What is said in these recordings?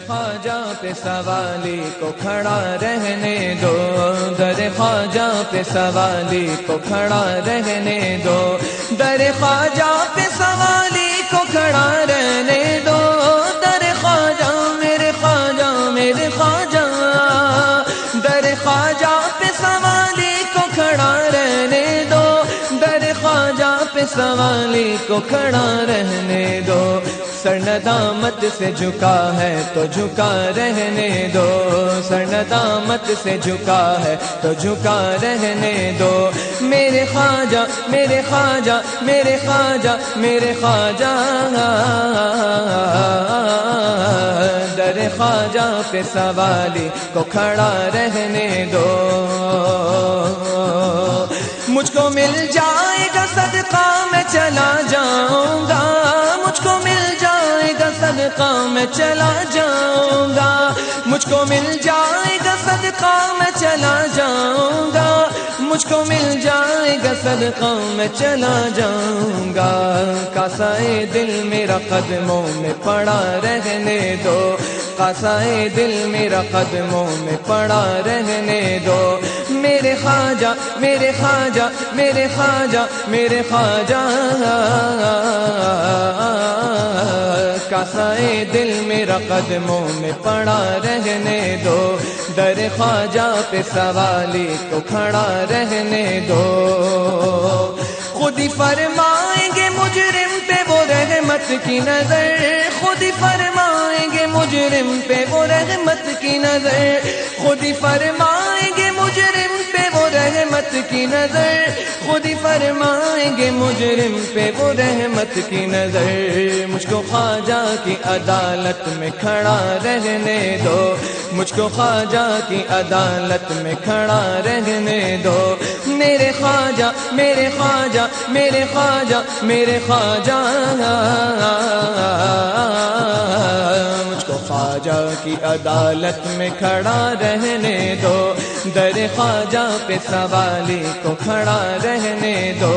خواجہ پہ سوالی کو کھڑا رہنے دو، در خواجہ پہ سوالی کو کھڑا رہنے دو، در خواجہ پہ سوالی کو کھڑا رہنے دو، در خواجہ میرے خواجہ میرے خواجہ، در خواجہ پہ سوالی کو کھڑا رہنے دو، در خواجہ پہ سوالی کو کھڑا رہنے دو، سر ندامت سے جھکا ہے تو جھکا رہنے دو، سر ندامت سے جھکا ہے تو جھکا رہنے دو، میرے خواجہ میرے خواجہ میرے خواجہ میرے خواجہ، در خواجہ پہ سوالی کو کھڑا رہنے دو، مجھ کو مل جائے گا صدقہ میں چلا جاؤں گا، مجھ کو مل جائے گا صدقہ میں چلا جاؤں گا، مجھ کو مل جائے گا صدقہ میں چلا جاؤں گا، مجھ کو مل جائے گا صدقہ میں چلا جاؤں گا، کاسائے دل میرا قدموں میں پڑا رہنے دو، کاسائے دل میرا قدموں میں پڑا رہنے دو، میرے خواجہ میرے خواجہ میرے خواجہ میرے خواجہ، کاسائے دل میرا قدموں میں پڑا رہنے دو، در خواجہ پہ سوالی کو کھڑا رہنے دو، خود ہی فرمائیں گے مجرم پہ وہ رحمت کی نظر، خود ہی فرمائیں گے مجرم پہ وہ رحمت کی نظر، خود ہی فرمائیں گے مجرم پہ وہ رحمت کی نظر، خود ہی فرمائیں گے مجرم پہ وہ رحمت کی نظر، مجھ کو خواجہ کی عدالت میں کھڑا رہنے دو، مجھ کو خواجہ کی عدالت میں کھڑا رہنے دو، میرے خواجہ میرے خواجہ میرے خواجہ میرے خواجہ، مجھ کو خواجہ کی عدالت میں کھڑا رہنے دو، در خواجہ پہ سوالی کو کھڑا رہنے دو،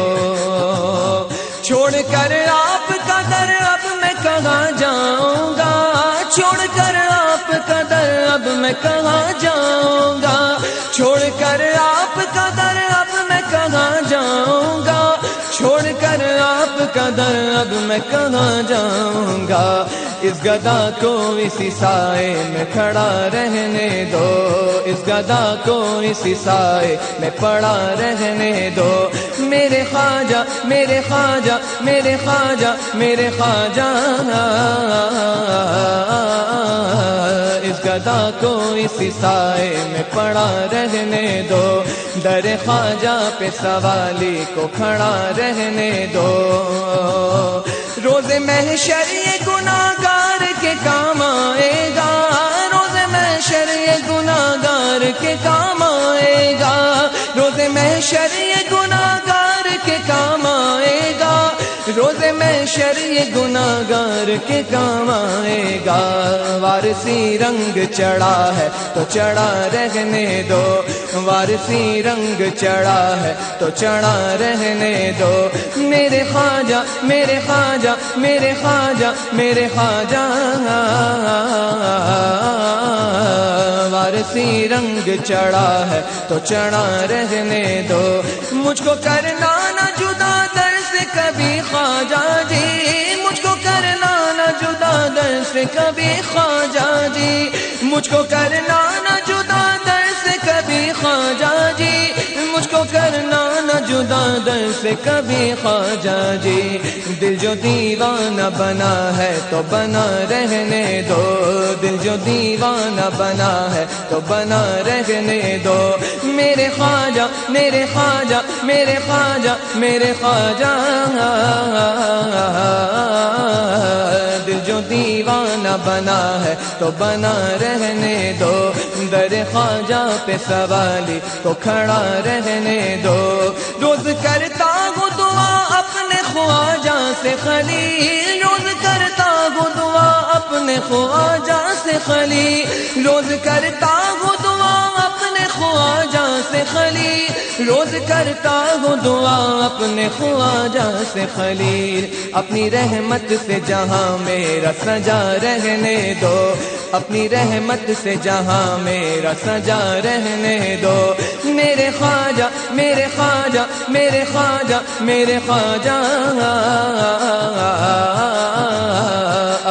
چھوڑ کر آپ کا در اب میں کہاں جاؤں گا، چھوڑ کر آپ کا در اب میں کہاں جاؤں گا، چھوڑ کر آپ کا در اب میں کہاں جاؤں گا، چھوڑ کر آپ کا در اب میں کہاں جاؤں گا، اس گدا کو اسی سائے میں کھڑا رہنے دو، اس گدا کو اسی سائے میں پڑا رہنے دو، میرے خواجہ میرے خواجہ میرے خواجہ میرے خواجہ، اس گدا کو اسی سائے میں پڑا رہنے دو، در خواجہ پہ سوالی کو کھڑا رہنے دو، روز محشر یہ گناہگار کے کام آئے گا، روز محشر یہ گناہگار کے کام آئے گا، روز محشر یہ گناہگار کے کام آئے گا، روز محشر یہ گناہگار کے کام آئے گا، وارثی رنگ چڑھا ہے تو چڑھا رہنے دو، وارثی رنگ چڑھا ہے تو چڑھا رہنے دو، میرے خواجہ میرے خواجہ میرے خواجہ میرے خواجہ، وارثی رنگ چڑھا ہے تو چڑھا رہنے دو، مجھ کو کرنا نہ جدا در سے کبھی خواجہ جی، مجھ کو کرنا نہ جدا در سے کبھی خواجہ جی، مجھ کو کرنا نہ جدا در سے کبھی خواجہ جی، مجھ کو کرنا نہ جدا در سے کبھی خواجہ جی، دل جو دیوانہ بنا ہے تو بنا رہنے دو، دل جو دیوانہ بنا ہے تو بنا رہنے دو، میرے خواجہ میرے خواجہ میرے خواجہ میرے خواجہ، دل جو دیوانہ بنا ہے تو بنا رہنے دو، در خواجہ پہ سوالی کو کھڑا رہنے دو، روز کرتا ہوں دعا اپنے خواجہ سے خلیل، روز کرتا ہوں دعا اپنے خواجہ سے خلیل، روز کرتا ہوں دعا اپنے خواجہ سے خلیل، روز کرتا ہوں دعا اپنے خواجہ سے خلیل، اپنی رحمت سے جہاں میرا سجا رہنے دو، اپنی رحمت سے جہاں میرا سجا رہنے دو میرے خواجہ میرے خواجہ میرے خواجہ میرے خواجہ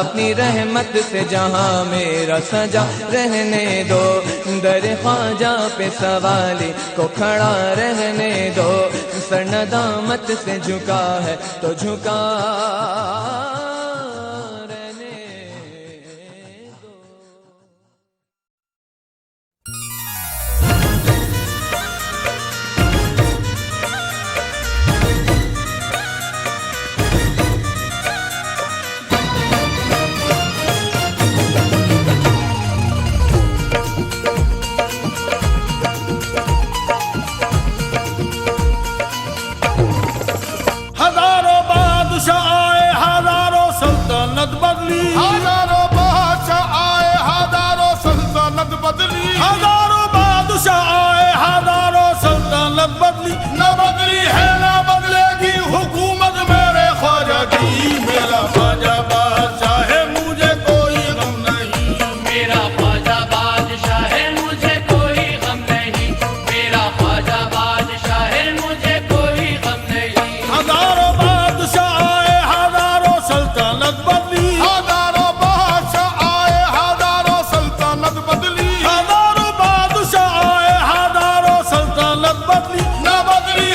اپنی رحمت سے جہاں میرا سجا رہنے دو در خواجہ پہ سوالی کو کھڑا رہنے دو سر ندامت سے جھکا ہے تو جھکا رہنے دو ہزاروں بادشاہ آئے ہزاروں سلطنت بدلی ہزاروں بادشاہ آئے ہزاروں سلطنت بدلی نہ بدلی ہے نہ بدلے گی حکومت میرے خواجہ کی میرا خواجہ بادشاہ ہے مجھے کوئی غم نہیں میرا خواجہ بادشاہ ہے مجھے کوئی غم نہیں میرا خواجہ بادشاہ ہے مجھے کوئی غم نہیں ہزاروں بادشاہ آئے ہزاروں سلطنت بدلی ہزاروں بادشاہ آئے ہزاروں سلطنت بدلی ہزاروں بادشاہ آئے ہزاروں سلطنت بدلی نہ بدلی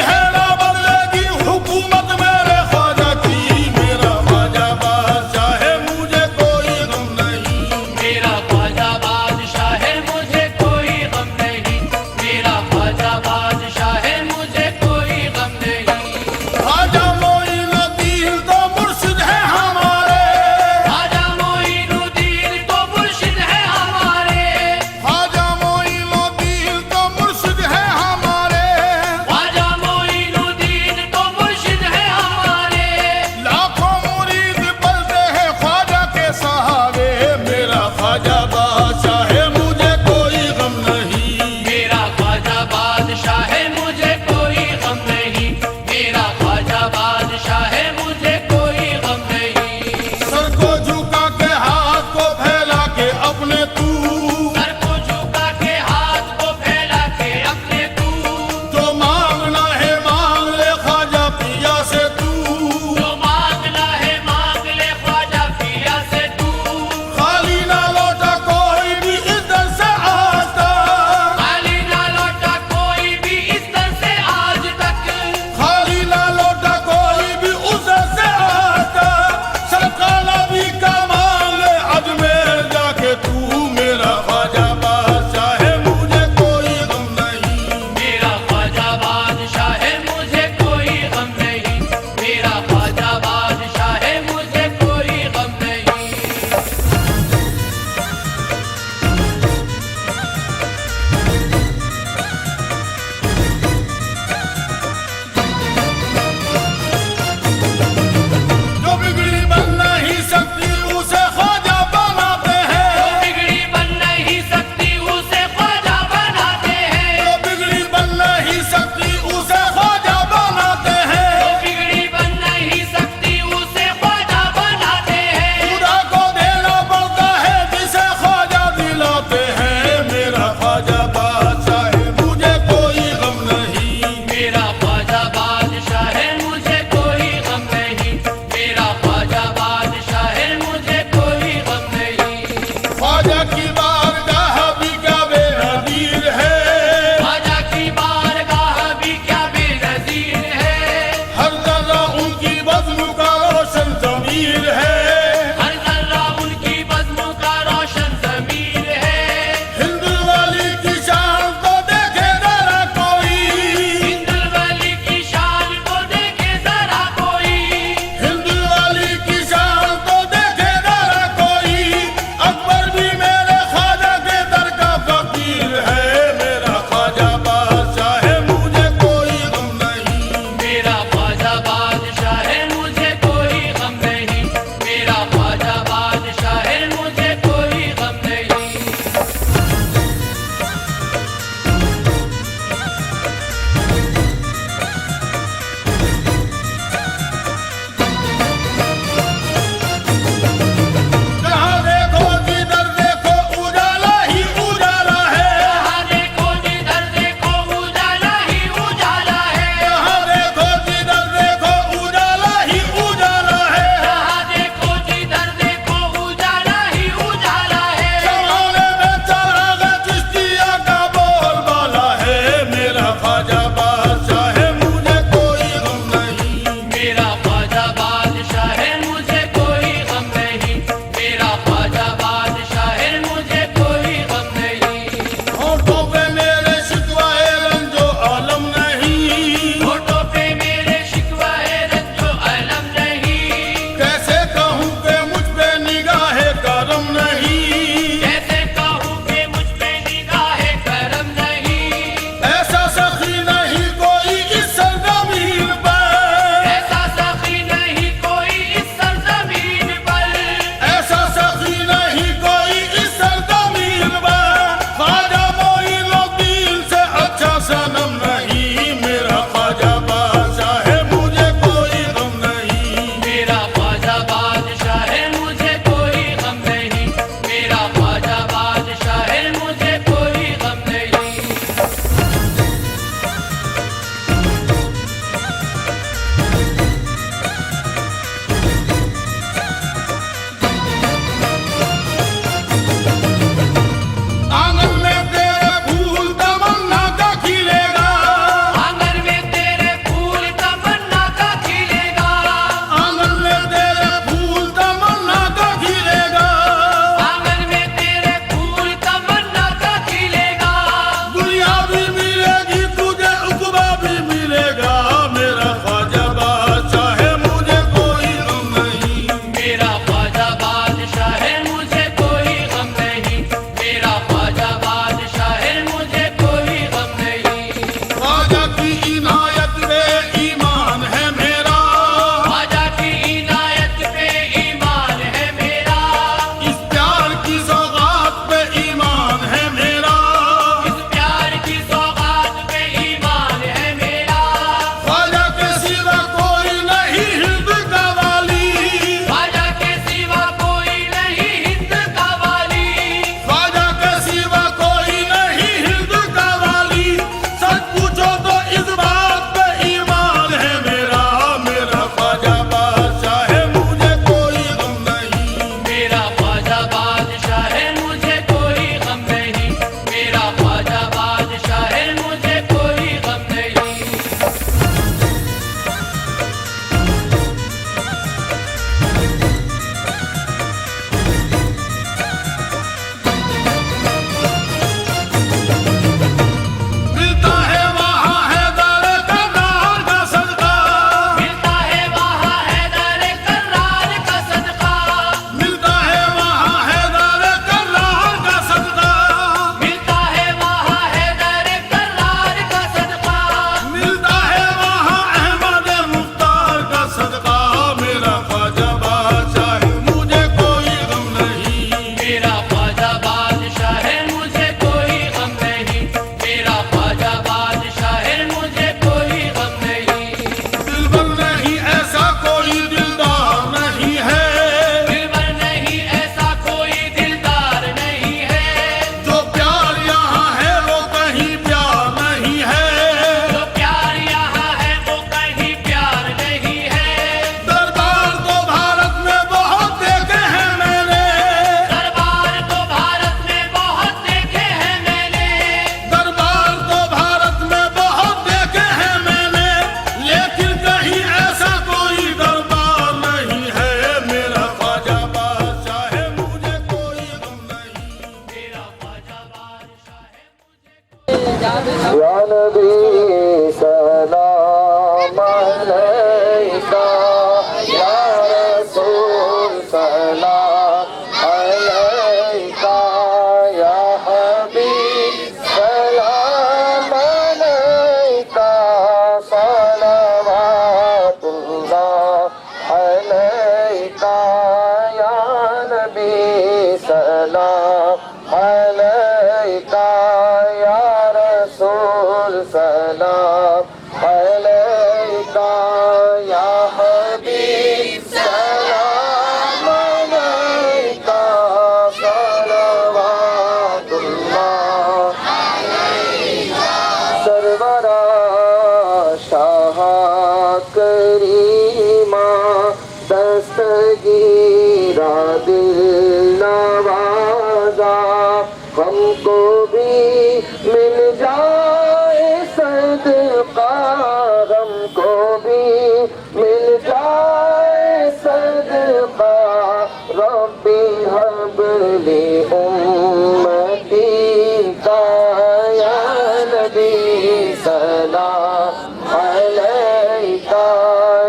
نبی سلام علیکہ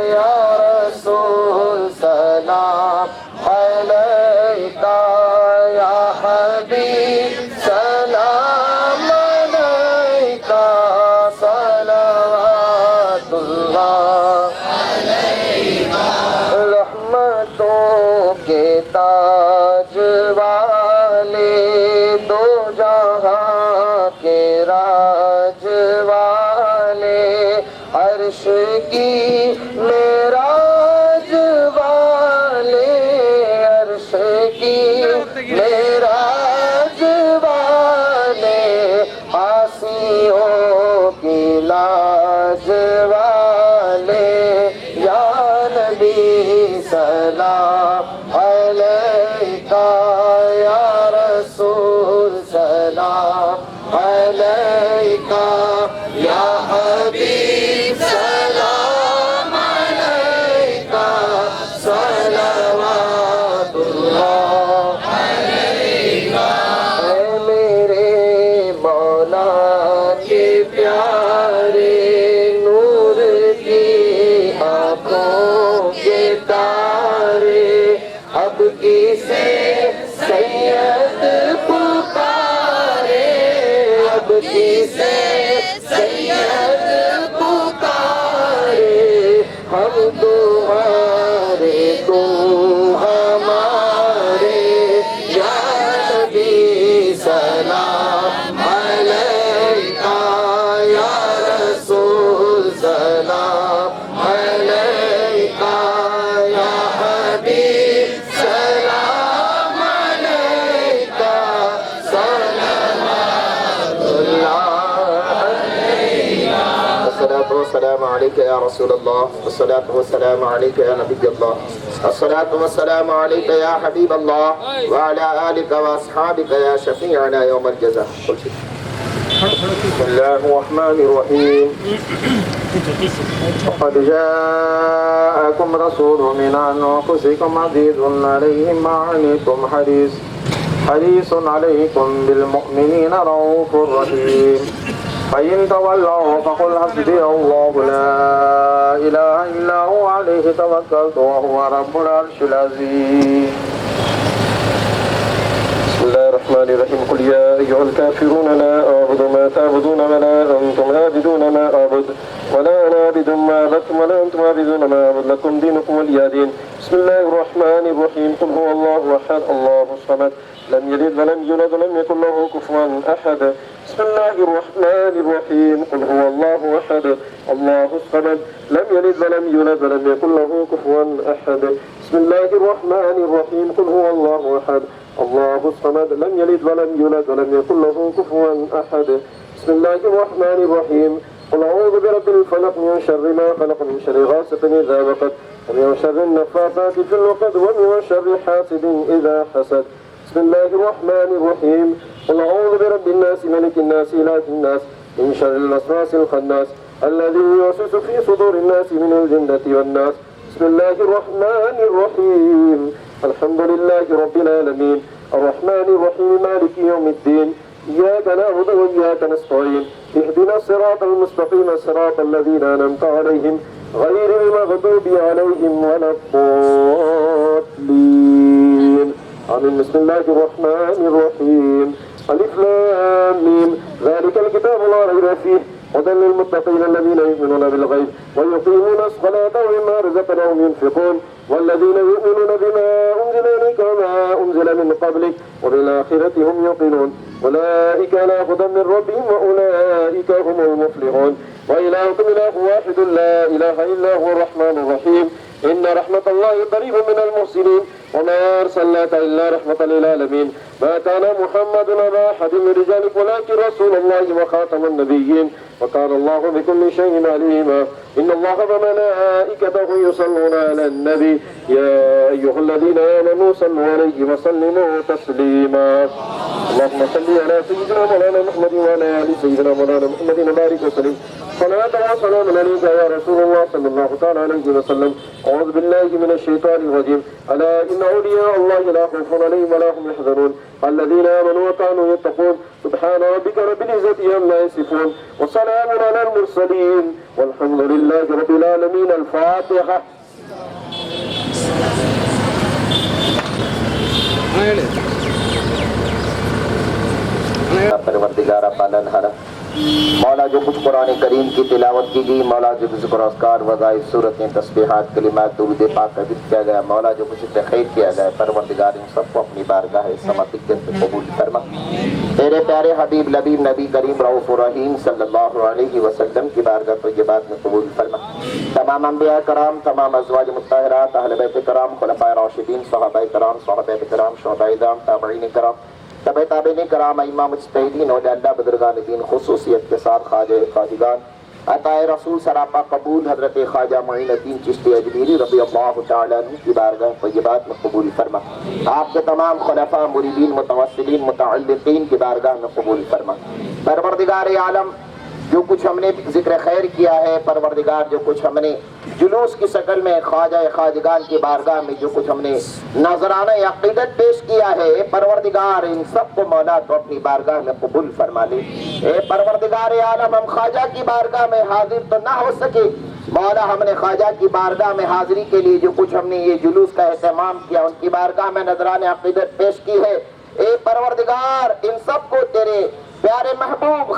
یا رسول سلام علیکہ یا حبیب سلام علیکہ صلوات اللہ رحمتوں کے تاج والے دو جہاں کے راج والے عرش کی معراج والے عرش کی معراج والے عاصیوں کی لاج والے یا نبی سلام علیکہ یا رسول سلام علیکہ یا حبیب سلام علیکہ صلوات اللہ علیکہ اے میرے مولا کے پیارے نور کی آنکھوں کے تارے اب کسے سید پکارے اب کسے سید پکارے ہم تمہارے تم ہمارے یا نبی سلام علیکہ یا رسول سلام علیکہ یا حبیب سلام علیکہ صلوات اللہ علیکہ الصلاة والسلام عليك يا رسول الله والصلاة والسلام عليك يا نبي الله الصلاة والسلام عليك يا حبيب الله وعلى آلك وأصحابك يا شفيعنا يوم الجزاء بسم الله الرحمن الرحيم وقد جاءكم رسول من أنفسكم عزيز عليه ما عنتم حريص عليكم بالمؤمنين رؤوف رحيم فإن تولوا فقل حسبي الله لا إله إلا هو عليه توكلت وهو رب العرش العظيم بسم الله الرحمن الرحيم قل يا أيها الكافرون لا أعبد ما تعبدون ولا أنتم عابدون ما أعبد ولا أنا عابد ما عبدتم ولا أنتم عابدون ما أعبد لكم دينكم ولي دين بسم الله الرحمن الرحيم قل هو الله أحد الله الصمد لم يلد ولم يولد ولم يكن له كفوا أحد بسم الله الرحمن الرحيم قل هو الله أحد الله الصمد لم يلد ولم يولد ولم يكن له كفوا أحد بسم الله الرحمن الرحيم قل هو الله أحد الله الصمد لم يلد ولم يولد ولم يكن له كفوا أحد بسم الله الرحمن الرحيم قل أعوذ برب الفلق من شر ما خلق من شر غاسق إذا وقب ومن شر النفاثات في العقد ومن شر حاسد إذا حسد بسم الله الرحمن الرحيم قل أعوذ برب الناس ملك الناس إله الناس من شر الوسواس الخناس الذي يوسوس في صدور الناس من الجنة والناس بسم الله الرحمن الرحيم الحمد لله رب العالمين الرحمن الرحيم مالك يوم الدين إياك نعبد وإياك نستعين اهدنا الصراط المستقيم صراط الذين أنعمت عليهم غير المغضوب عليهم ولا الضالين آمين بسم الله الرحمن الرحيم ألف لام ميم ذلك الكتاب لا ريب فيه هدى للمتقين الذين يؤمنون بالغيب ويقيمون الصلاة ومما رزقناهم ينفقون والذين يؤمنون بما أنزل إليك وما أنزل من قبلك وبالآخرة هم يوقنون أولئك على هدى من ربهم وأولئك هم المفلحون وإلهكم إله واحد لا إله إلا هو الرحمن الرحيم إن رحمة الله قريب من المحسنين وما أرسلناك إلا رحمة للعالمين ما كان محمد أبا أحد من رجالكم ولكن رسول الله وخاتم النبيين وكان الله بكل شيء عليما إن الله وملائكته يصلون على النبي يا أيها الذين آمنوا صلوا عليه وسلموا تسليما اللهم صل على سيدنا مولانا محمد وعلى آل سيدنا مولانا محمد وبارك وسلم صلاة وسلام عليك يا رسول الله صلى الله تعالى عليه وسلم أعوذ بالله من الشيطان الرجيم ألا إن أولياء الله لا خوف عليهم ولا هم يحزنون الذين آمنوا وكانوا يتقون سبحان ربك رب العزة عما يصفون وسلام على المرسلين والحمد لله رب العالمين. الفاتحة. پروردگارہ پالن ہارا مولا جو کچھ قرآن کریم کی تلاوت کی گئی، مولا جو کچھ اذکار وظائف صورتیں تسبیحات کلمات درود پاک کا ذکر کیا گیا، مولا جو کچھ تخیر کیا گیا، پروردگار ان سب کو اپنی بارگاہ سماعت سے قبول فرما. تیرے پیارے حبیب لبیب نبی کریم رؤوف الرحیم صلی اللہ علیہ وسلم کی بارگاہ طیبات میں قبول فرما. تمام انبیاء کرام، تمام ازواج مطہرات، اہل بیت کرام، خلفائے راشدین، صحابہ کرام، صحابہ کرام، شہداء کرام، تابعین کرام، تبع تابعین کرام، ائمہ مجتہدین، اولیاء اللہ، بزرگان دین، خصوصیت کے ساتھ خواجہ خواجگان عطائے رسول سراپا قبول حضرت خواجہ معین الدین چشتی اجمیری رضی اللہ تعالیٰ عنہ کی بارگاہ طیبات میں قبول فرما. آپ کے تمام خلفاء، مریدین، متوسلین، متعلقین کی بارگاہ میں قبول فرما. پروردگار عالم جو کچھ ہم نے ذکر خیر کیا ہے، پروردگار جو کچھ ہم نے جلوس کی شکل میں خواجہ خواجگان کی بارگاہ میں جو کچھ ہم نے نذرانہ عقیدت پیش کیا ہے، پروردگار ان سب کو مولا تو اپنی بارگاہ میں قبول فرما لے. اے پروردگار عالم ہم خواجہ کی بارگاہ میں حاضر تو نہ ہو سکے، مولا ہم نے خواجہ کی بارگاہ میں حاضری کے لیے جو کچھ ہم نے یہ جلوس کا اہتمام کیا، ان کی بارگاہ میں نذرانہ عقیدت پیش کی ہے. اے پروردگار ان سب کو تیرے پیارے محبوب